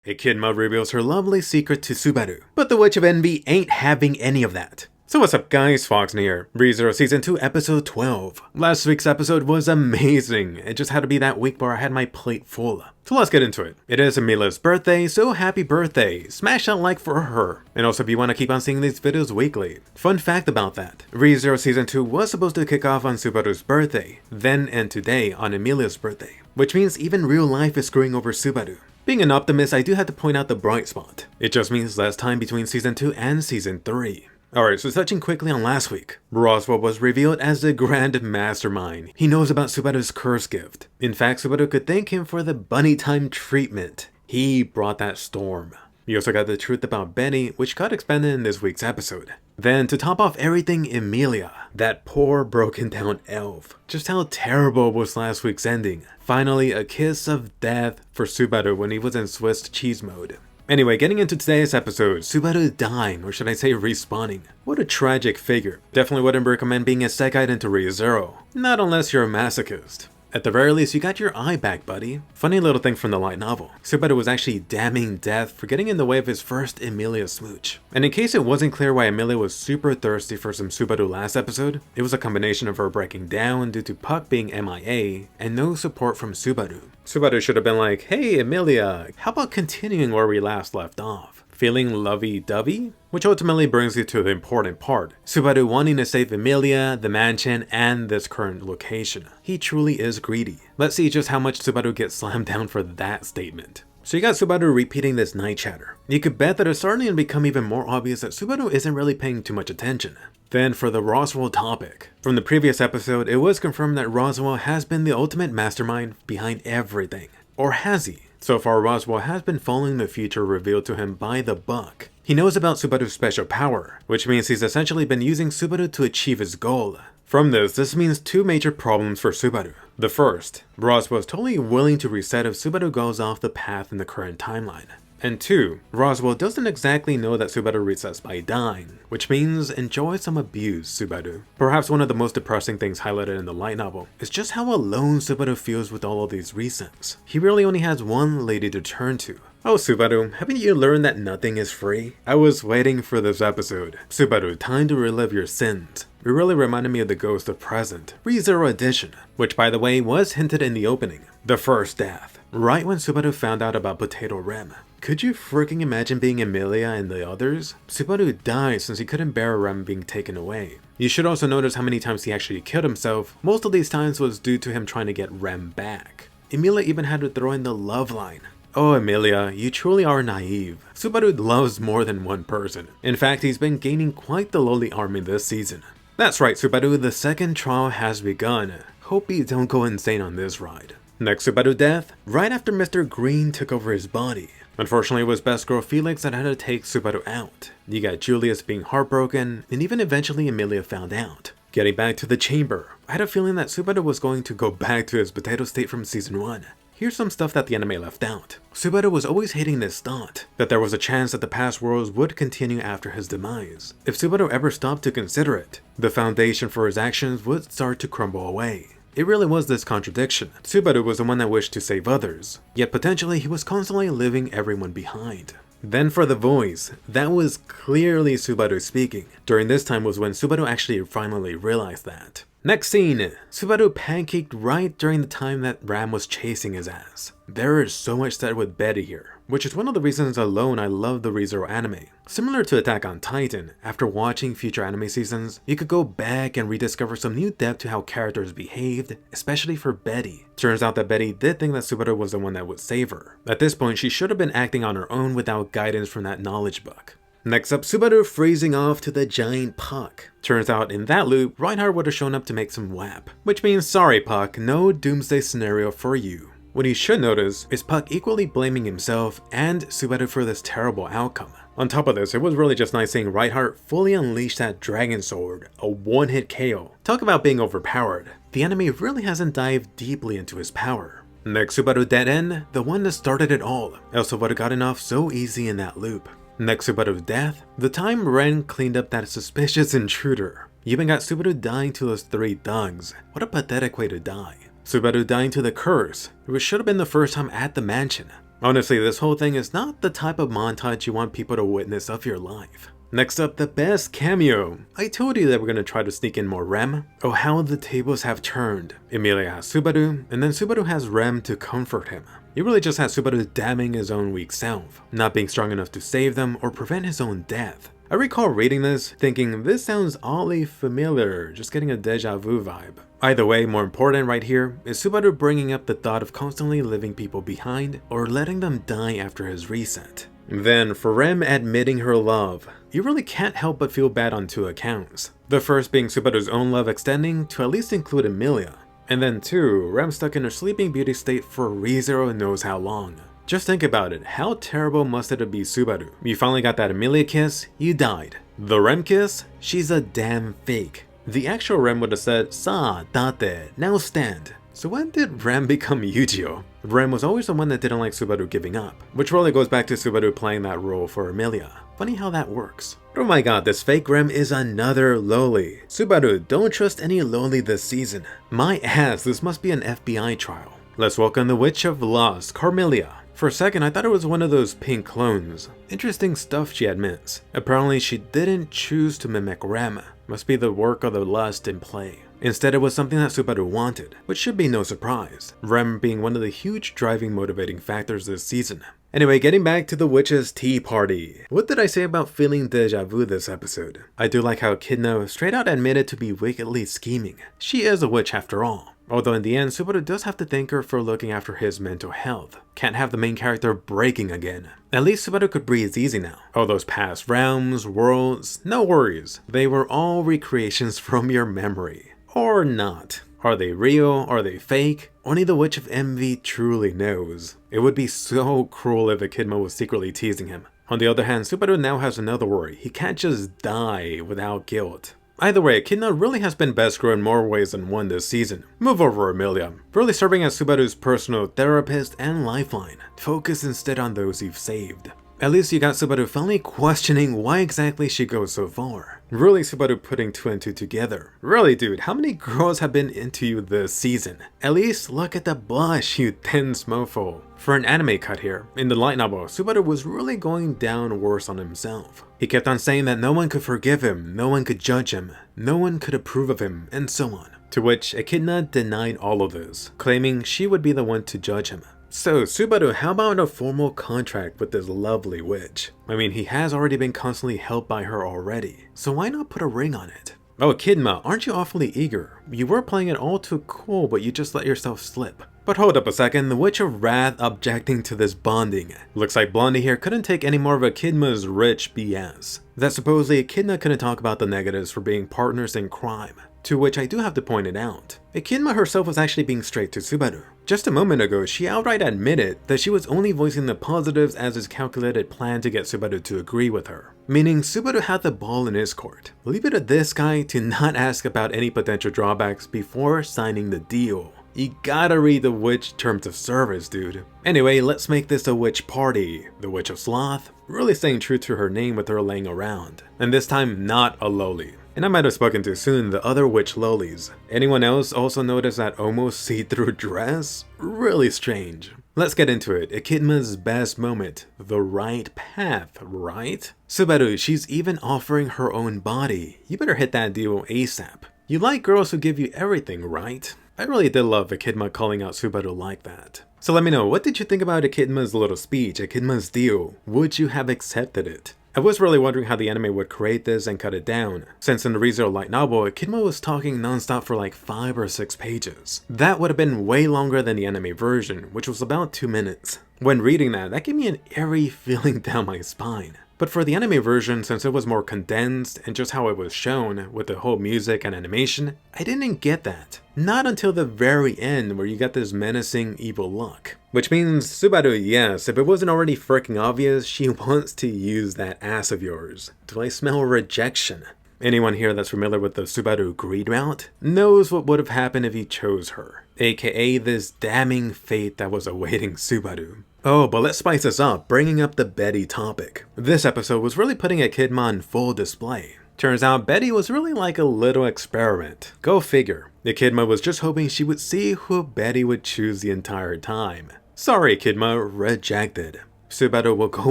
Echidna reveals her lovely secret to Subaru, but the Witch of Envy ain't having any of that. So what's up guys, Foxen here, ReZero Season 2 Episode 12. Last week's episode was amazing, it just had to be that week where I had my plate full. So let's get into it. It is Emilia's birthday, so happy birthday, smash that like for her. And also if you want to keep on seeing these videos weekly. Fun fact about that, ReZero Season 2 was supposed to kick off on Subaru's birthday, then and today on Emilia's birthday, which means even real life is screwing over Subaru. Being an optimist, I do have to point out the bright spot. It just means less time between Season 2 and Season 3. Alright, so touching quickly on last week, ReZero was revealed as the grand mastermind. He knows about Subaru's curse gift. In fact, Subaru could thank him for the bunny time treatment. He brought that storm. You also got the truth about Betty, which got expanded in this week's episode. Then, to top off everything, Emilia, that poor broken down elf. Just how terrible was last week's ending. Finally, a kiss of death for Subaru when he was in Swiss cheese mode. Anyway, getting into today's episode, Subaru dying, or should I say respawning. What a tragic figure. Definitely wouldn't recommend being a Sekai into ReZero. Not unless you're a masochist. At the very least, you got your eye back, buddy. Funny little thing from the light novel. Subaru was actually damning death for getting in the way of his first Emilia smooch. And in case it wasn't clear why Emilia was super thirsty for some Subaru last episode, it was a combination of her breaking down due to Puck being MIA and no support from Subaru. Subaru should have been like, hey Emilia, how about continuing where we last left off? Feeling lovey-dovey? Which ultimately brings you to the important part. Subaru wanting to save Emilia, the mansion, and this current location. He truly is greedy. Let's see just how much Subaru gets slammed down for that statement. So you got Subaru repeating this night chatter. You could bet that it's starting to become even more obvious that Subaru isn't really paying too much attention. Then for the ReZero topic. From the previous episode, it was confirmed that ReZero has been the ultimate mastermind behind everything. Or has he? So far, ReZero has been following the future revealed to him by the book. He knows about Subaru's special power, which means he's essentially been using Subaru to achieve his goal. From this means two major problems for Subaru. The first, ReZero is totally willing to reset if Subaru goes off the path in the current timeline. And two, ReZero doesn't exactly know that Subaru resets by dying, which means enjoy some abuse, Subaru. Perhaps one of the most depressing things highlighted in the light novel is just how alone Subaru feels with all of these resets. He really only has one lady to turn to. Oh Subaru, haven't you learned that nothing is free? I was waiting for this episode. Subaru, time to relive your sins. It really reminded me of the Ghost of Present, ReZero Edition, which by the way was hinted in the opening. The first death, right when Subaru found out about Potato Rem. Could you freaking imagine being Emilia and the others? Subaru died since he couldn't bear Rem being taken away. You should also notice how many times he actually killed himself. Most of these times was due to him trying to get Rem back. Emilia even had to throw in the love line. Oh Emilia, you truly are naive. Subaru loves more than one person. In fact, he's been gaining quite the lowly army this season. That's right Subaru, the second trial has begun. Hope you don't go insane on this ride. Next Subaru death, right after Mr. Green took over his body. Unfortunately, it was best girl Felix that had to take Subaru out. You got Julius being heartbroken, and even eventually Emilia found out. Getting back to the chamber, I had a feeling that Subaru was going to go back to his potato state from season 1. Here's some stuff that the anime left out. Subaru was always hating this thought, that there was a chance that the past worlds would continue after his demise. If Subaru ever stopped to consider it, the foundation for his actions would start to crumble away. It really was this contradiction. Subaru was the one that wished to save others, yet potentially he was constantly leaving everyone behind. Then for the voice, that was clearly Subaru speaking. During this time was when Subaru actually finally realized that. Next scene, Subaru pancaked right during the time that Ram was chasing his ass. There is so much said with Betty here, which is one of the reasons alone I love the ReZero anime. Similar to Attack on Titan, after watching future anime seasons, you could go back and rediscover some new depth to how characters behaved, especially for Betty. Turns out that Betty did think that Subaru was the one that would save her. At this point, she should have been acting on her own without guidance from that knowledge book. Next up, Subaru freezing off to the giant Puck. Turns out in that loop, Reinhardt would have shown up to make some WAP. Which means sorry Puck, no doomsday scenario for you. What you should notice is Puck equally blaming himself and Subaru for this terrible outcome. On top of this, it was really just nice seeing Reinhardt fully unleash that dragon sword, a one-hit KO. Talk about being overpowered. The anime really hasn't dived deeply into his power. Next Subaru dead end, the one that started it all. Elsa would have gotten off so easy in that loop. Next Subaru's death, the time Ren cleaned up that suspicious intruder. You even got Subaru dying to those 3 thugs. What a pathetic way to die. Subaru dying to the curse, which should have been the first time at the mansion. Honestly, this whole thing is not the type of montage you want people to witness of your life. Next up, the best cameo. I told you that we're gonna try to sneak in more Rem. Oh, how the tables have turned. Emilia has Subaru, and then Subaru has Rem to comfort him. He really just has Subaru damning his own weak self, not being strong enough to save them or prevent his own death. I recall reading this, thinking this sounds oddly familiar, just getting a deja vu vibe. Either way, more important right here is Subaru bringing up the thought of constantly leaving people behind or letting them die after his reset. Then, for Rem admitting her love, you really can't help but feel bad on two accounts. The first being Subaru's own love extending to at least include Emilia. And then two, Rem stuck in her sleeping beauty state for ReZero knows how long. Just think about it, how terrible must it be Subaru? You finally got that Emilia kiss, you died. The Rem kiss? She's a damn fake. The actual Rem would have said, "Sa, date, now stand." So when did Rem become Yu-Gi-Oh? Rem was always the one that didn't like Subaru giving up, which really goes back to Subaru playing that role for Emilia. Funny how that works. Oh my god, this fake Rem is another loli. Subaru, don't trust any loli this season. My ass, this must be an FBI trial. Let's welcome the Witch of Lost, Carmelia. For a second, I thought it was one of those pink clones. Interesting stuff, she admits. Apparently, she didn't choose to mimic Rem. Must be the work of the lust in play. Instead, it was something that Subaru wanted, which should be no surprise, Rem being one of the huge driving motivating factors this season. Anyway, getting back to the witch's tea party. What did I say about feeling deja vu this episode? I do like how Echidna straight out admitted to be wickedly scheming. She is a witch after all. Although in the end, Subaru does have to thank her for looking after his mental health. Can't have the main character breaking again. At least Subaru could breathe easy now. All those past realms, worlds, no worries. They were all recreations from your memory. Or not. Are they real? Are they fake? Only the Witch of Envy truly knows. It would be so cruel if Echidna was secretly teasing him. On the other hand, Subaru now has another worry. He can't just die without guilt. Either way, Echidna really has been best girl in more ways than one this season. Move over, Emilia. Really serving as Subaru's personal therapist and lifeline. Focus instead on those you've saved. At least you got Subaru finally questioning why exactly she goes so far. Really Subaru putting two and two together. Really dude, how many girls have been into you this season? At least look at the blush, you tense mofo. For an anime cut here, in the light novel, Subaru was really going down worse on himself. He kept on saying that no one could forgive him, no one could judge him, no one could approve of him, and so on. To which Echidna denied all of this, claiming she would be the one to judge him. So, Subaru, how about a formal contract with this lovely witch? I mean, he has already been constantly helped by her already, so why not put a ring on it? Oh, Echidna, aren't you awfully eager? You were playing it all too cool, but you just let yourself slip. But hold up a second, the Witch of Wrath objecting to this bonding. Looks like Blondie here couldn't take any more of Echidna's rich BS. That supposedly Echidna couldn't talk about the negatives for being partners in crime. To which I do have to point it out. Echidna herself was actually being straight to Subaru. Just a moment ago, she outright admitted that she was only voicing the positives as his calculated plan to get Subaru to agree with her. Meaning Subaru had the ball in his court. Leave it to this guy to not ask about any potential drawbacks before signing the deal. You gotta read the witch terms of service, dude. Anyway, let's make this a witch party. The Witch of Sloth, really staying true to her name with her laying around. And this time, not a loli. And I might have spoken too soon, the other witch lolis. Anyone else also notice that almost see-through dress? Really strange. Let's get into it. Echidna's best moment. The right path, right? Subaru, she's even offering her own body. You better hit that deal ASAP. You like girls who give you everything, right? I really did love Echidna calling out Subaru like that. So let me know, what did you think about Echidna's little speech, Echidna's deal? Would you have accepted it? I was really wondering how the anime would create this and cut it down, since in the ReZero light novel, Echidna was talking non-stop for like 5 or 6 pages. That would have been way longer than the anime version, which was about 2 minutes. When reading that gave me an eerie feeling down my spine. But for the anime version, since it was more condensed and just how it was shown, with the whole music and animation, I didn't get that. Not until the very end where you got this menacing evil look. Which means, Subaru, yes, if it wasn't already freaking obvious, she wants to use that ass of yours. Do I smell rejection? Anyone here that's familiar with the Subaru greed route knows what would have happened if he chose her, aka this damning fate that was awaiting Subaru. Oh, but let's spice this up, bringing up the Betty topic. This episode was really putting Echidna on full display. Turns out Betty was really like a little experiment. Go figure. Echidna was just hoping she would see who Betty would choose the entire time. Sorry, Echidna, rejected. Subaru will go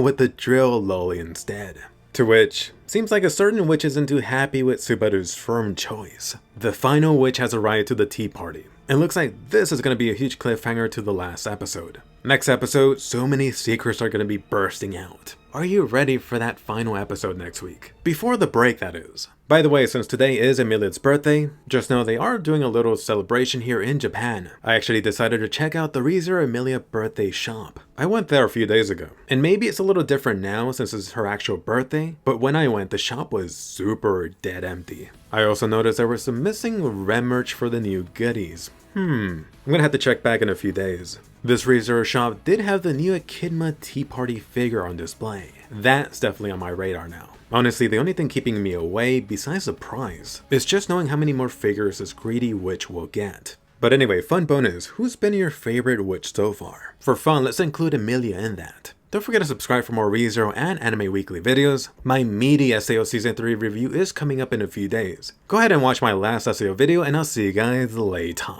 with the drill lolly instead. To which, seems like a certain witch isn't too happy with Subaru's firm choice. The final witch has arrived to the tea party. It looks like this is going to be a huge cliffhanger to the last episode. Next episode, so many secrets are going to be bursting out. Are you ready for that final episode next week? Before the break, that is. By the way, since today is Emilia's birthday, just know they are doing a little celebration here in Japan. I actually decided to check out the ReZero Emilia birthday shop. I went there a few days ago, and maybe it's a little different now since it's her actual birthday, but when I went, the shop was super dead empty. I also noticed there was some missing red merch for the new goodies. I'm gonna have to check back in a few days. This ReZero shop did have the new Echidna Tea Party figure on display. That's definitely on my radar now. Honestly, the only thing keeping me away, besides the price, is just knowing how many more figures this greedy witch will get. But anyway, fun bonus, who's been your favorite witch so far? For fun, let's include Emilia in that. Don't forget to subscribe for more ReZero and Anime Weekly videos. My meaty SAO Season 3 review is coming up in a few days. Go ahead and watch my last SAO video and I'll see you guys later.